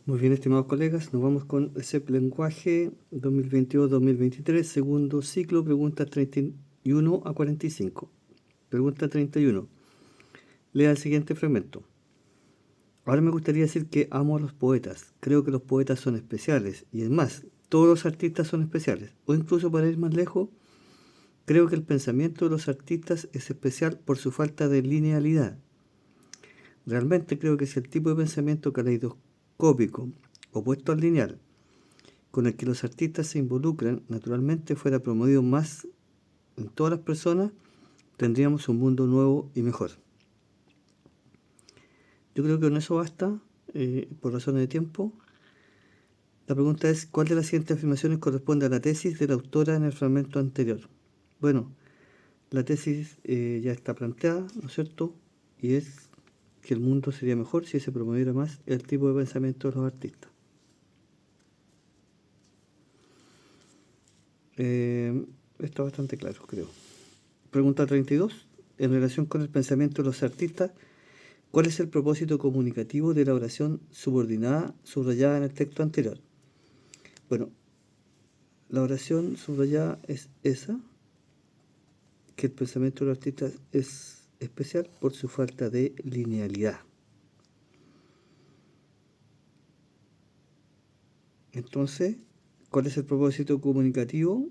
Muy bien, estimados colegas, nos vamos con el CEP Lenguaje 2022-2023, segundo ciclo, preguntas 31 a 45. Pregunta 31. Lea el siguiente fragmento. Ahora me gustaría decir que amo a los poetas. Creo que los poetas son especiales. Y es más, todos los artistas son especiales. O incluso para ir más lejos, creo que el pensamiento de los artistas es especial por su falta de linealidad. Realmente creo que si el tipo de pensamiento caleidoscópico, opuesto al lineal, con el que los artistas se involucran, naturalmente fuera promovido más en todas las personas, tendríamos un mundo nuevo y mejor. Yo creo que con eso basta, por razones de tiempo. La pregunta es, ¿cuál de las siguientes afirmaciones corresponde a la tesis de la autora en el fragmento anterior? Bueno, la tesis ya está planteada, ¿no es cierto? Y es que el mundo sería mejor si se promoviera más el tipo de pensamiento de los artistas. Está bastante claro, creo. Pregunta 32. En relación con el pensamiento de los artistas, ¿cuál es el propósito comunicativo de la oración subordinada subrayada en el texto anterior? Bueno, la oración subrayada es esa, que el pensamiento de los artistas es especial por su falta de linealidad. Entonces, ¿cuál es el propósito comunicativo?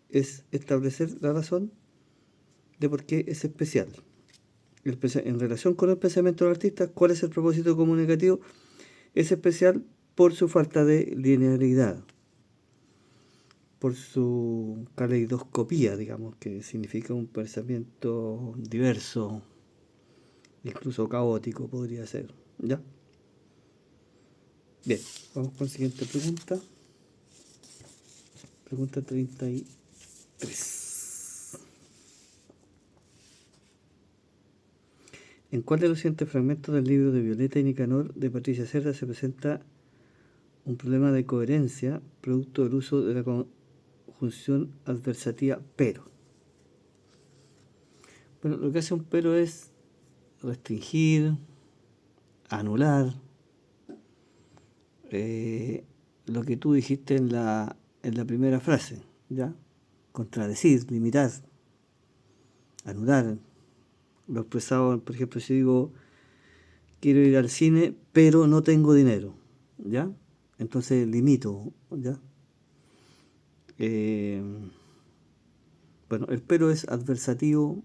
Es establecer la razón de por qué es especial. En relación con el pensamiento de los artistas, ¿cuál es el propósito comunicativo? Es especial por su falta de linealidad, por su caleidoscopía, digamos, que significa un pensamiento diverso, incluso caótico podría ser. ¿Ya? Bien, vamos con la siguiente pregunta. Pregunta 33. ¿En cuál de los siguientes fragmentos del libro de Violeta y Nicanor de Patricia Cerda se presenta un problema de coherencia producto del uso de la conjunción adversativa pero? Bueno, lo que hace un pero es restringir, anular, lo que tú dijiste en la primera frase, ¿ya? Contradecir, limitar, anular. Lo expresado, por ejemplo, si digo, quiero ir al cine, pero no tengo dinero, ¿ya? Entonces limito, ¿ya? Eh, bueno, el pero es adversativo,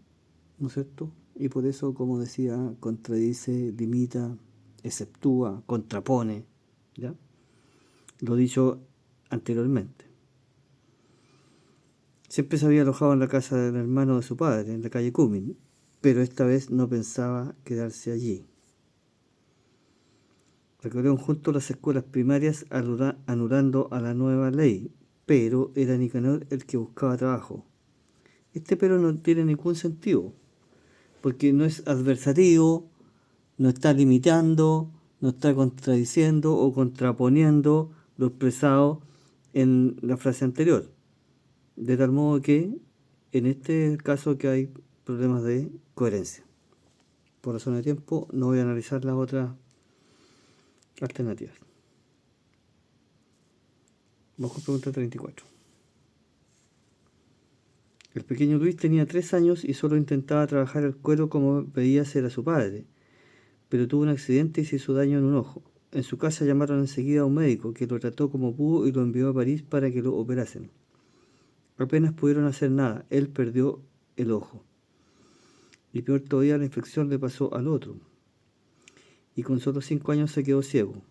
¿no es cierto? Y por eso, como decía, contradice, limita, exceptúa, contrapone, ¿ya? Lo dicho anteriormente. Siempre se había alojado en la casa del hermano de su padre, en la calle Cumin, pero esta vez no pensaba quedarse allí. Recorrieron juntos las escuelas primarias anulando a la nueva ley, pero era Nicanor el que buscaba trabajo. Este pero no tiene ningún sentido, porque no es adversativo, no está limitando, no está contradiciendo o contraponiendo lo expresado en la frase anterior. De tal modo que en este caso que hay problemas de coherencia. Por razón de tiempo no voy a analizar las otras alternativas. Vamos con pregunta 34. El pequeño Luis tenía 3 años y solo intentaba trabajar el cuero como veía hacer a su padre, pero tuvo un accidente y se hizo daño en un ojo. En su casa llamaron enseguida a un médico que lo trató como pudo y lo envió a París para que lo operasen. Apenas pudieron hacer nada, él perdió el ojo. Y peor todavía, la infección le pasó al otro. Y con solo 5 años se quedó ciego.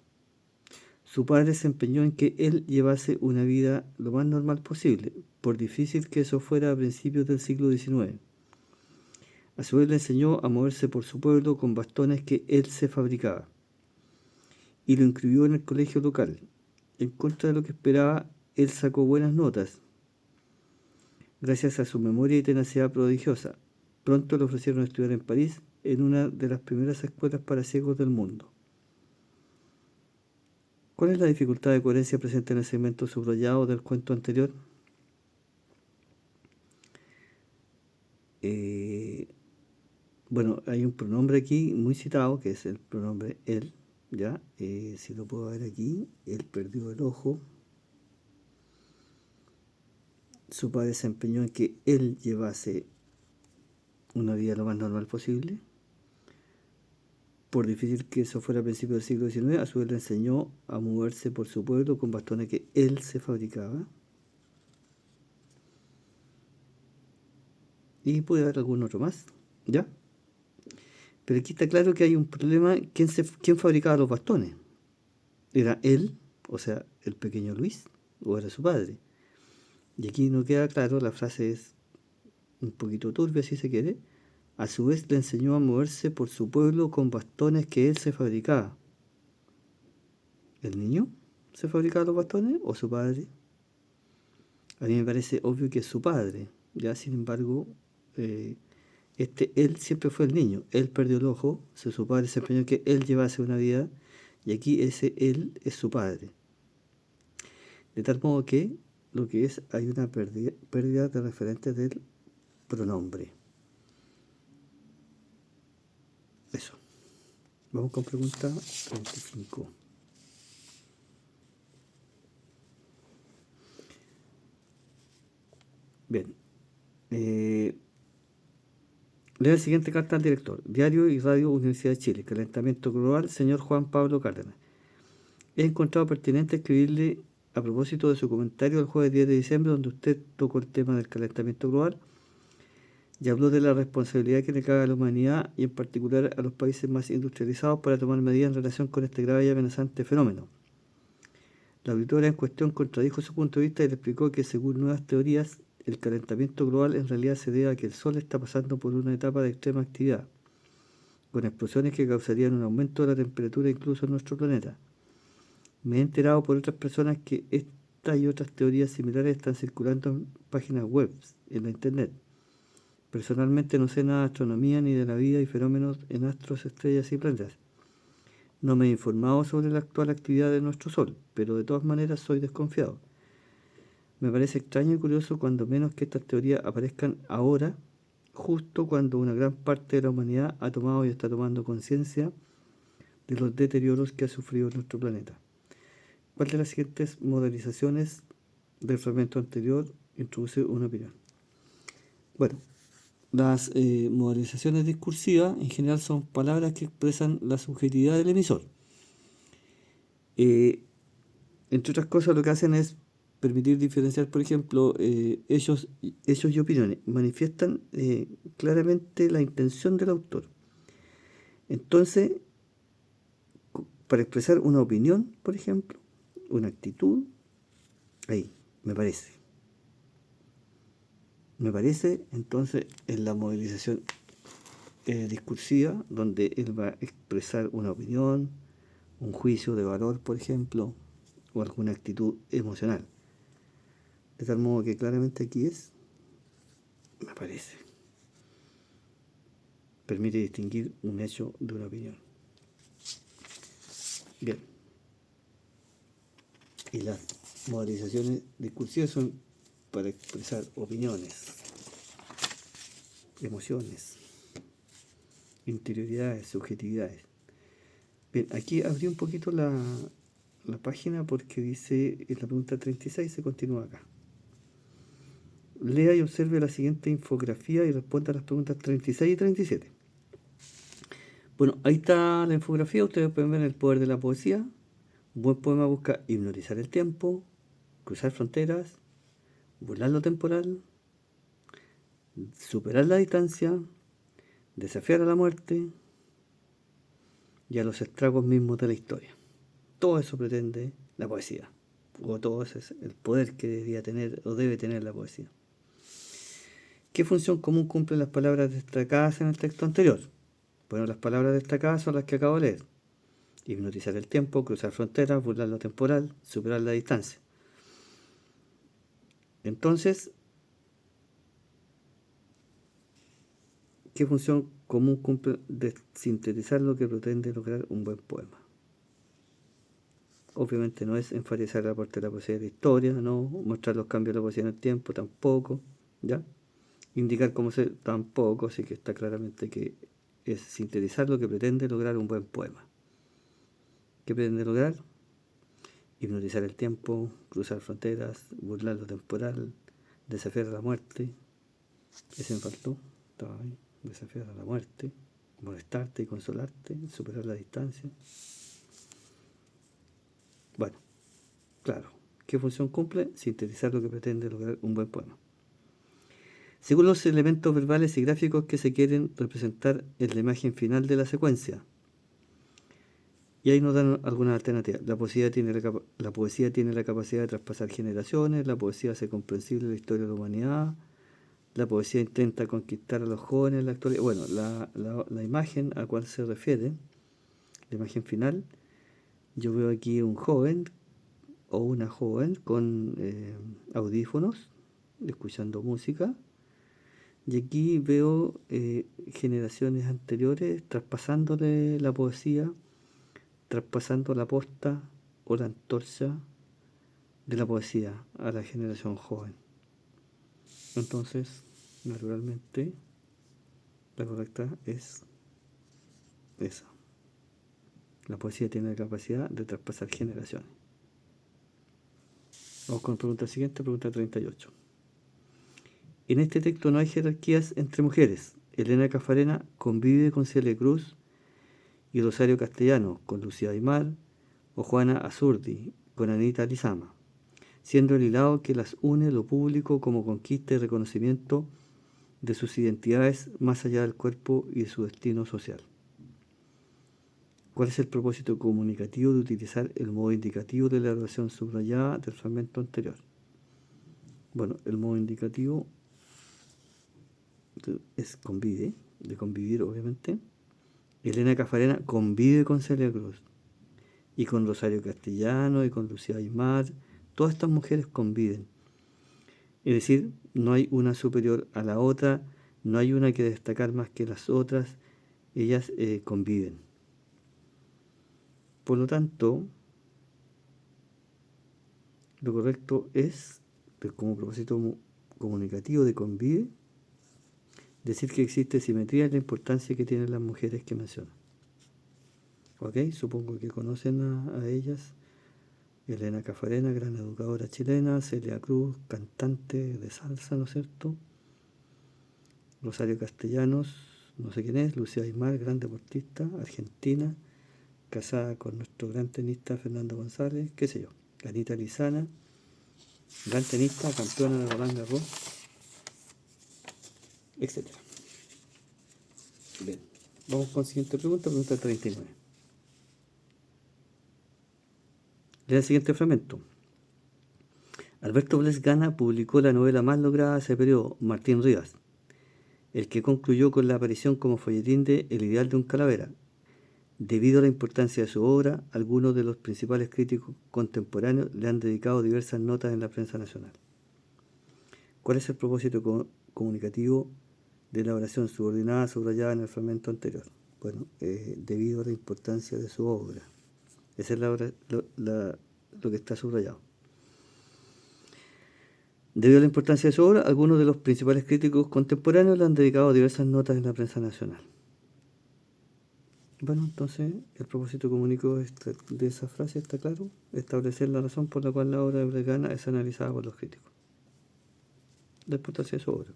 Su padre se empeñó en que él llevase una vida lo más normal posible, por difícil que eso fuera a principios del siglo XIX. A su vez le enseñó a moverse por su pueblo con bastones que él se fabricaba. Y lo inscribió en el colegio local. En contra de lo que esperaba, él sacó buenas notas, gracias a su memoria y tenacidad prodigiosa. Pronto le ofrecieron estudiar en París, en una de las primeras escuelas para ciegos del mundo. ¿Cuál es la dificultad de coherencia presente en el segmento subrayado del cuento anterior? Bueno, hay un pronombre aquí muy citado, que es el pronombre él, ¿ya? Si lo puedo ver aquí, él perdió el ojo. Su padre se empeñó en que él llevase una vida lo más normal posible. Por difícil que eso fuera a principios del siglo XIX, a su vez le enseñó a moverse por su pueblo con bastones que él se fabricaba. Y puede haber algún otro más, ¿ya? Pero aquí está claro que hay un problema. ¿Quién fabricaba los bastones? ¿Era él, o sea, el pequeño Luis, o era su padre? Y aquí no queda claro, la frase es un poquito turbia si se quiere. A su vez le enseñó a moverse por su pueblo con bastones que él se fabricaba. ¿El niño se fabricaba los bastones o su padre? A mí me parece obvio que es su padre. Ya, sin embargo, él siempre fue el niño. Él perdió el ojo, su padre se empeñó en que él llevase una vida, y aquí ese él es su padre. De tal modo que lo que es, hay una pérdida de referentes del pronombre. Eso. Vamos con pregunta 35. Bien. Lea la siguiente carta al director. Diario y Radio Universidad de Chile. Calentamiento global, señor Juan Pablo Cárdenas. He encontrado pertinente escribirle a propósito de su comentario el jueves 10 de diciembre, donde usted tocó el tema del calentamiento global y habló de la responsabilidad que le cabe a la humanidad y en particular a los países más industrializados para tomar medidas en relación con este grave y amenazante fenómeno. La auditora en cuestión contradijo su punto de vista y le explicó que, según nuevas teorías, el calentamiento global en realidad se debe a que el Sol está pasando por una etapa de extrema actividad, con explosiones que causarían un aumento de la temperatura incluso en nuestro planeta. Me he enterado por otras personas que esta y otras teorías similares están circulando en páginas web, en la internet. Personalmente no sé nada de astronomía ni de la vida y fenómenos en astros, estrellas y planetas. No me he informado sobre la actual actividad de nuestro Sol, pero de todas maneras soy desconfiado. Me parece extraño y curioso cuando menos que estas teorías aparezcan ahora, justo cuando una gran parte de la humanidad ha tomado y está tomando conciencia de los deterioros que ha sufrido nuestro planeta. ¿Cuál de las siguientes modelizaciones del fragmento anterior introduce una opinión? Bueno, las modelizaciones discursivas en general son palabras que expresan la subjetividad del emisor. Entre otras cosas, lo que hacen es permitir diferenciar, por ejemplo, hechos y opiniones. Manifiestan claramente la intención del autor. Entonces, para expresar una opinión, por ejemplo, una actitud, ahí, me parece. Entonces, en la modelización discursiva, donde él va a expresar una opinión, un juicio de valor, por ejemplo, o alguna actitud emocional. De tal modo que claramente aquí me parece, permite distinguir un hecho de una opinión. Bien. Y las modelizaciones discursivas son para expresar opiniones, emociones, interioridades, subjetividades. Bien, aquí abrí un poquito la página porque dice, en la pregunta 36 se continúa acá. Lea y observe la siguiente infografía y responda a las preguntas 36 y 37. Bueno, ahí está la infografía, ustedes pueden ver el poder de la poesía. Un buen poema busca hipnotizar el tiempo, cruzar fronteras, burlar lo temporal, superar la distancia, desafiar a la muerte y a los estragos mismos de la historia. Todo eso pretende la poesía, o todo ese es el poder que debería tener o debe tener la poesía. ¿Qué función común cumplen las palabras destacadas en el texto anterior? Bueno, las palabras destacadas son las que acabo de leer. Hipnotizar el tiempo, cruzar fronteras, burlar lo temporal, superar la distancia. Entonces, ¿qué función común cumple de sintetizar lo que pretende lograr un buen poema? Obviamente no es enfatizar el aporte de la poesía de la historia, no mostrar los cambios de la poesía en el tiempo, tampoco, ¿ya? Indicar cómo se, tampoco, así que está claramente que es sintetizar lo que pretende lograr un buen poema. ¿Qué pretende lograr? Hipnotizar el tiempo, cruzar fronteras, burlar lo temporal, desafiar a la muerte. Ese me faltó, estaba ahí. Desafiar a la muerte, molestarte y consolarte, superar la distancia. Bueno, claro. ¿Qué función cumple? Sintetizar lo que pretende lograr un buen poema. Según los elementos verbales y gráficos que se quieren representar en la imagen final de la secuencia. Y ahí nos dan algunas alternativas. La poesía tiene la capacidad de traspasar generaciones, la poesía hace comprensible la historia de la humanidad, la poesía intenta conquistar a los jóvenes en la actualidad. Bueno, la imagen a cual se refiere, la imagen final, yo veo aquí un joven o una joven con audífonos, escuchando música, y aquí veo generaciones anteriores traspasándole la poesía, traspasando la posta o la antorcha de la poesía a la generación joven. Entonces, naturalmente, la correcta es esa. La poesía tiene la capacidad de traspasar generaciones. Vamos con la pregunta siguiente, pregunta 38. En este texto no hay jerarquías entre mujeres. Elena Cafarena convive con Celia Cruz y Rosario Castellano, con Lucía Aymar o Juana Azurdi, con Anita Lizama, siendo el hilado que las une lo público como conquista y reconocimiento de sus identidades más allá del cuerpo y de su destino social. ¿Cuál es el propósito comunicativo de utilizar el modo indicativo de la oración subrayada del fragmento anterior? Bueno, el modo indicativo es convive, de convivir obviamente. Elena Cafarena convive con Celia Cruz y con Rosario Castellano y con Lucía Aymar. Todas estas mujeres conviven. Es decir, no hay una superior a la otra, no hay una que destacar más que las otras, ellas conviven. Por lo tanto, lo correcto es, como propósito comunicativo de convive, decir que existe simetría en la importancia que tienen las mujeres que mencionan. ¿Ok? Supongo que conocen a ellas. Elena Cafarena, gran educadora chilena. Celia Cruz, cantante de salsa, ¿no es cierto? Rosario Castellanos, no sé quién es. Lucía Aymar, gran deportista, argentina, casada con nuestro gran tenista Fernando González, qué sé yo. Anita Lizana, gran tenista, campeona de Roland Garros, etc. Bien, vamos con la siguiente pregunta, pregunta 39. Lea el siguiente fragmento. Alberto Bles Gana publicó la novela más lograda de ese periodo, Martín Rivas, el que concluyó con la aparición como folletín de El ideal de un calavera. Debido a la importancia de su obra, algunos de los principales críticos contemporáneos le han dedicado diversas notas en la prensa nacional. ¿Cuál es el propósito comunicativo de la oración subordinada subrayada en el fragmento anterior? Bueno, debido a la importancia de su obra. Esa es lo que está subrayado. Debido a la importancia de su obra, algunos de los principales críticos contemporáneos le han dedicado diversas notas en la prensa nacional. Bueno, entonces el propósito comunicativo de esa frase está claro: establecer la razón por la cual la obra de Bretagana es analizada por los críticos. La importancia de su obra.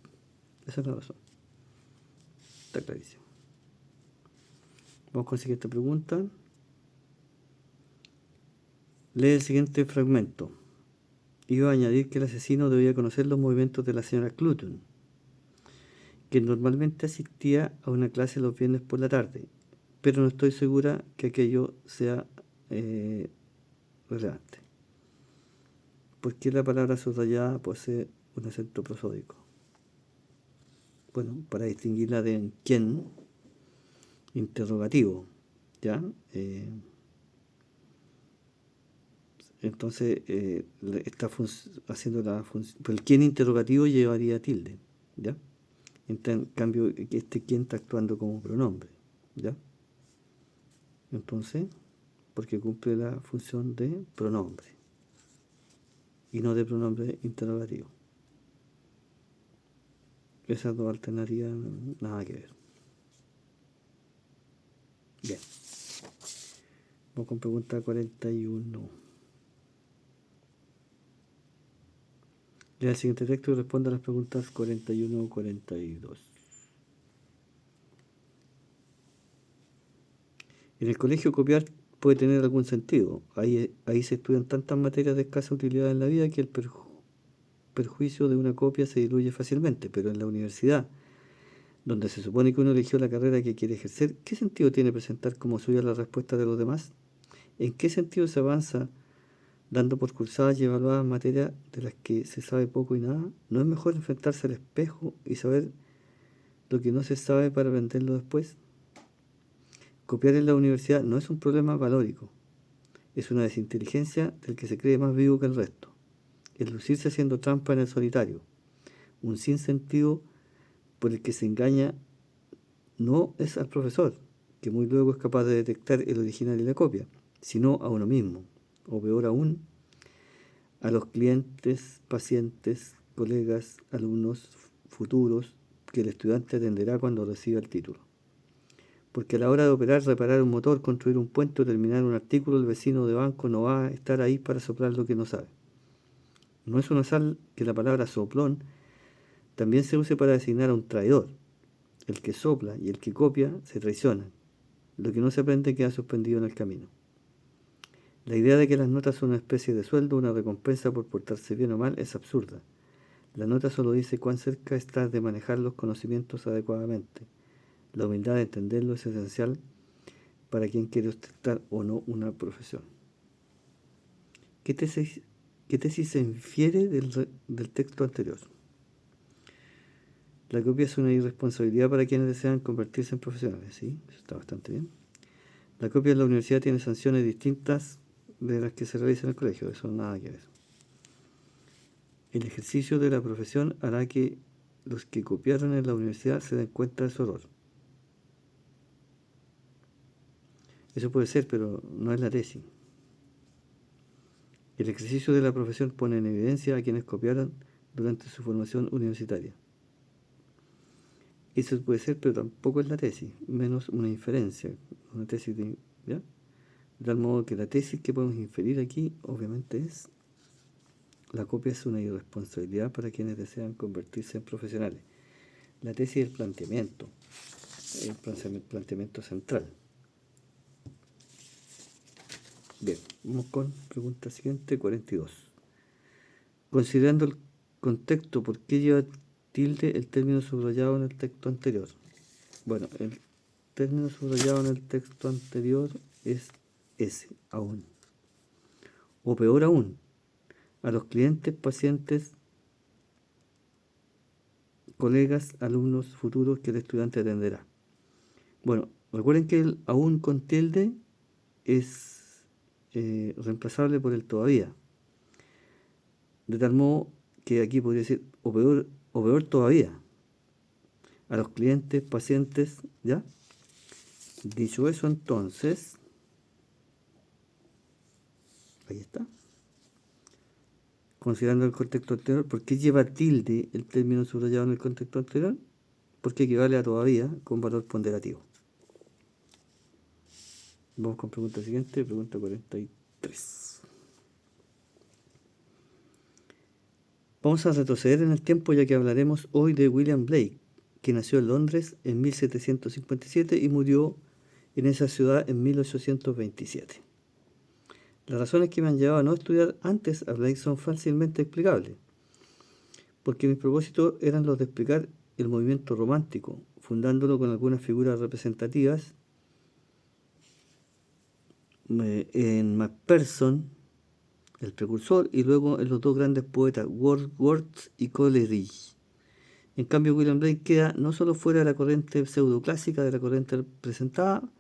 Esa es la razón. Está clarísimo. Vamos con la siguiente pregunta. Lee el siguiente fragmento. Iba a añadir que el asesino debía conocer los movimientos de la señora Cluton, que normalmente asistía a una clase los viernes por la tarde, pero no estoy segura que aquello sea relevante. ¿Por qué la palabra subrayada posee un acento prosódico? Bueno, para distinguirla de quién, interrogativo, ¿ya? Entonces, está haciendo la función, pero el quién interrogativo llevaría tilde, ¿ya? En cambio, quién está actuando como pronombre, ¿ya? Entonces, porque cumple la función de pronombre y no de pronombre interrogativo. Esas dos alternativas nada que ver. Bien. Vamos con pregunta 41. Lea el siguiente texto y responda a las preguntas 41 o 42. En el colegio copiar puede tener algún sentido. Ahí se estudian tantas materias de escasa utilidad en la vida que el perjuicio de una copia se diluye fácilmente. Pero en la universidad, donde se supone que uno eligió la carrera que quiere ejercer, ¿qué sentido tiene presentar como suya la respuesta de los demás? ¿En qué sentido se avanza dando por cursadas y evaluadas materias de las que se sabe poco y nada? ¿No es mejor enfrentarse al espejo y saber lo que no se sabe para aprenderlo después? Copiar en la universidad no es un problema valórico, es una desinteligencia del que se cree más vivo que el resto. Es lucirse haciendo trampa en el solitario, un sinsentido por el que se engaña no es al profesor, que muy luego es capaz de detectar el original y la copia, sino a uno mismo, o peor aún, a los clientes, pacientes, colegas, alumnos futuros que el estudiante atenderá cuando reciba el título. Porque a la hora de operar, reparar un motor, construir un puente o terminar un artículo, el vecino de banco no va a estar ahí para soplar lo que no sabe. No es un azar que la palabra soplón también se use para designar a un traidor. El que sopla y el que copia se traicionan. Lo que no se aprende queda suspendido en el camino. La idea de que las notas son una especie de sueldo, una recompensa por portarse bien o mal, es absurda. La nota solo dice cuán cerca estás de manejar los conocimientos adecuadamente. La humildad de entenderlo es esencial para quien quiere ostentar o no una profesión. ¿Qué tesis se infiere del texto anterior? La copia es una irresponsabilidad para quienes desean convertirse en profesionales, ¿sí? Eso está bastante bien. La copia en la universidad tiene sanciones distintas de las que se realizan en el colegio, eso nada que ver. El ejercicio de la profesión hará que los que copiaron en la universidad se den cuenta de su error. Eso puede ser, pero no es la tesis. El ejercicio de la profesión pone en evidencia a quienes copiaron durante su formación universitaria. Eso puede ser, pero tampoco es la tesis, menos una inferencia, una tesis ¿ya? De tal modo que la tesis que podemos inferir aquí, obviamente, es la copia es una irresponsabilidad para quienes desean convertirse en profesionales. La tesis es el planteamiento central. Bien, vamos con pregunta siguiente, 42. Considerando el contexto, ¿por qué lleva tilde el término subrayado en el texto anterior? Bueno, el término subrayado en el texto anterior es ese, aún. O peor aún, a los clientes, pacientes, colegas, alumnos futuros que el estudiante atenderá. Bueno, recuerden que el aún con tilde es reemplazable por el todavía. De tal modo que aquí podría decir o peor todavía. A los clientes, pacientes, ¿ya? Dicho eso, entonces, ahí está. Considerando el contexto anterior, ¿por qué lleva tilde el término subrayado en el contexto anterior? Porque equivale a todavía con valor ponderativo. Vamos con pregunta siguiente, pregunta 43. Vamos a retroceder en el tiempo ya que hablaremos hoy de William Blake, que nació en Londres en 1757 y murió en esa ciudad en 1827. Las razones que me han llevado a no estudiar antes a Blake son fácilmente explicables, porque mis propósitos eran los de explicar el movimiento romántico, fundándolo con algunas figuras representativas en Macpherson, el precursor, y luego en los dos grandes poetas Wordsworth y Coleridge. En cambio, William Blake queda no solo fuera de la corriente pseudoclásica de la corriente presentada,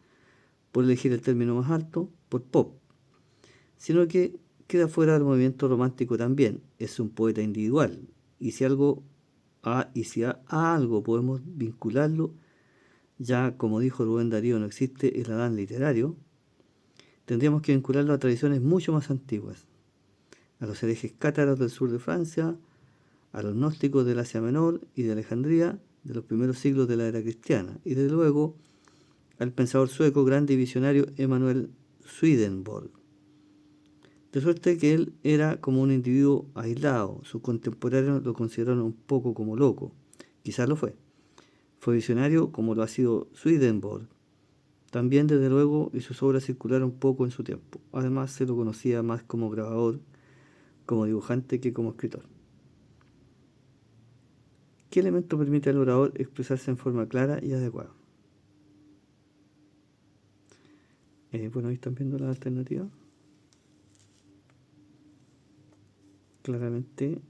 por elegir el término más alto, por pop, sino que queda fuera del movimiento romántico también. Es un poeta individual, y si a algo podemos vincularlo, ya como dijo Rubén Darío, no existe el Adán literario, tendríamos que vincularlo a tradiciones mucho más antiguas, a los herejes cátaros del sur de Francia, a los gnósticos del Asia Menor y de Alejandría de los primeros siglos de la era cristiana, y desde luego al pensador sueco grande y visionario Emanuel Swedenborg. De suerte que él era como un individuo aislado. Sus contemporáneos lo consideraron un poco como loco. Quizás lo fue. Fue visionario como lo ha sido Swedenborg. También, desde luego, y sus obras circularon poco en su tiempo. Además, se lo conocía más como grabador, como dibujante que como escritor. ¿Qué elemento permite al orador expresarse en forma clara y adecuada? Bueno, ahí están viendo las alternativas. Claramente,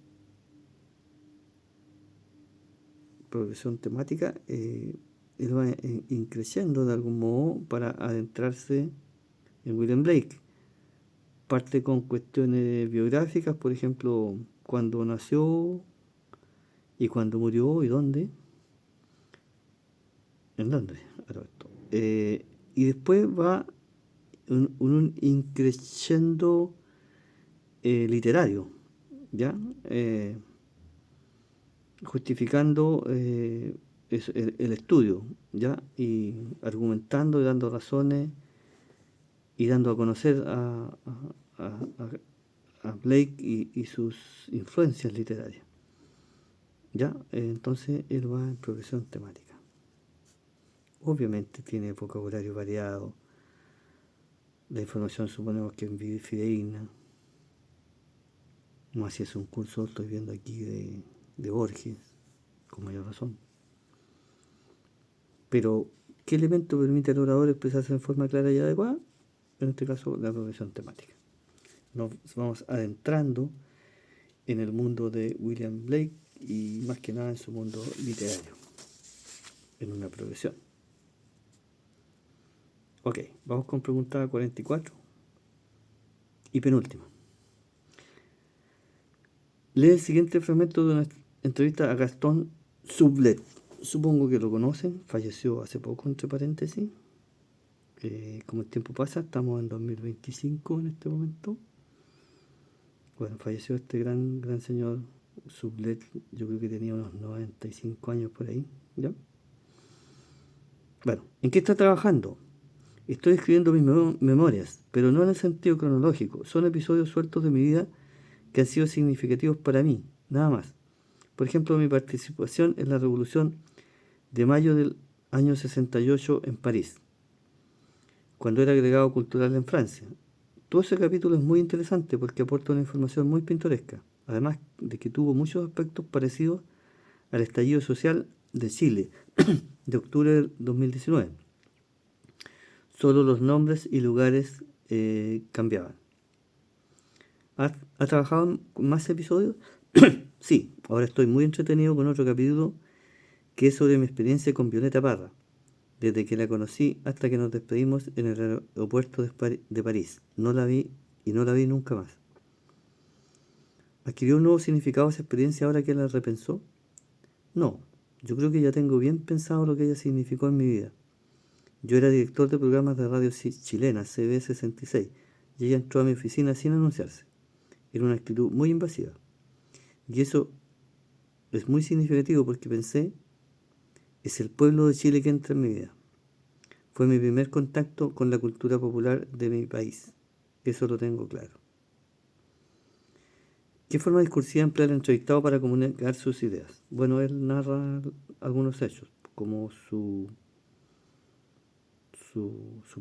progresión temática, él va increciendo de algún modo para adentrarse en William Blake. Parte con cuestiones biográficas, por ejemplo, cuándo nació y cuándo murió y dónde. En Londres, y después va un increciendo literario, ¿ya? Justificando el estudio, ¿ya? Y argumentando y dando razones y dando a conocer a Blake y sus influencias literarias, ¿ya? Entonces él va en progresión temática. Obviamente tiene vocabulario variado, la información suponemos que es fidedigna. No así es un curso, estoy viendo aquí de Borges, con mayor razón. Pero, ¿qué elemento permite al orador expresarse en forma clara y adecuada? En este caso, la progresión temática. Nos vamos adentrando en el mundo de William Blake y más que nada en su mundo literario, en una progresión. Ok, vamos con pregunta 44 y penúltima. Lee el siguiente fragmento de una entrevista a Gastón Sublet. Supongo que lo conocen, falleció hace poco, entre paréntesis. Como el tiempo pasa, estamos en 2025 en este momento. Bueno, falleció este gran señor Sublet, yo creo que tenía unos 95 años por ahí, ¿ya? Bueno, ¿en qué está trabajando? Estoy escribiendo mis memorias, pero no en el sentido cronológico. Son episodios sueltos de mi vida que han sido significativos para mí, nada más. Por ejemplo, mi participación en la Revolución de mayo del año 68 en París, cuando era agregado cultural en Francia. Todo ese capítulo es muy interesante porque aporta una información muy pintoresca, además de que tuvo muchos aspectos parecidos al estallido social de Chile de octubre del 2019. Solo los nombres y lugares cambiaban. ¿Ha trabajado con más episodios? Sí, ahora estoy muy entretenido con otro capítulo que es sobre mi experiencia con Violeta Parra, desde que la conocí hasta que nos despedimos en el aeropuerto de París. No la vi y no la vi nunca más. ¿Adquirió un nuevo significado esa experiencia ahora que la repensó? No, yo creo que ya tengo bien pensado lo que ella significó en mi vida. Yo era director de programas de radio chilena, CB66, y ella entró a mi oficina sin anunciarse. Era una actitud muy invasiva. Y eso es muy significativo porque pensé, es el pueblo de Chile que entra en mi vida. Fue mi primer contacto con la cultura popular de mi país. Eso lo tengo claro. ¿Qué forma discursiva emplea el entrevistado para comunicar sus ideas? Bueno, él narra algunos hechos, como su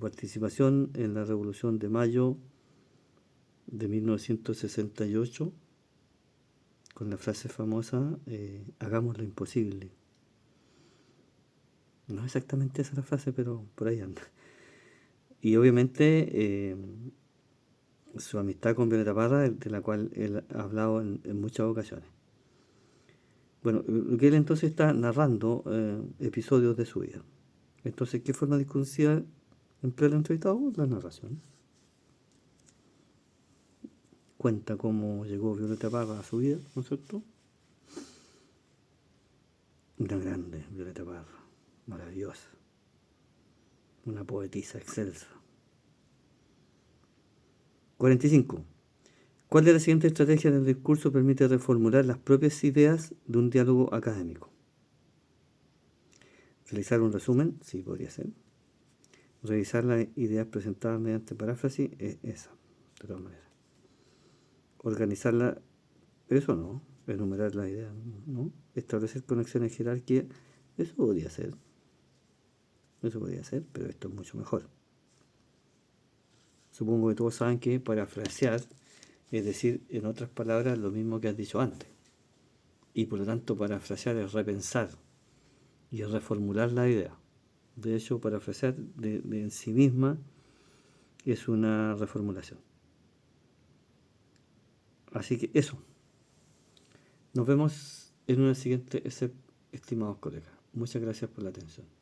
participación en la Revolución de Mayo de 1968, con la frase famosa, hagamos lo imposible. No es exactamente esa la frase, pero por ahí anda. Y obviamente su amistad con Violeta Parra, de la cual él ha hablado en muchas ocasiones. Bueno, lo que él entonces está narrando episodios de su vida. Entonces, ¿qué forma discursiva emplea el entrevistado? La narración. Cuenta cómo llegó Violeta Parra a su vida, ¿no es cierto? Una grande Violeta Parra, maravillosa, una poetisa excelsa. 45. ¿Cuál de las siguientes estrategias del discurso permite reformular las propias ideas de un diálogo académico? Realizar un resumen, sí, podría ser. Revisar las ideas presentadas mediante paráfrasis es esa, de todas maneras. Organizarla, eso no, enumerar las ideas, ¿no? Establecer conexiones en jerarquía, eso podría ser, pero esto es mucho mejor. Supongo que todos saben que parafrasear es decir, en otras palabras, lo mismo que has dicho antes. Y por lo tanto, parafrasear es repensar y reformular la idea. De hecho, parafrasear de en sí misma es una reformulación. Así que eso. Nos vemos en una siguiente, estimados colegas. Muchas gracias por la atención.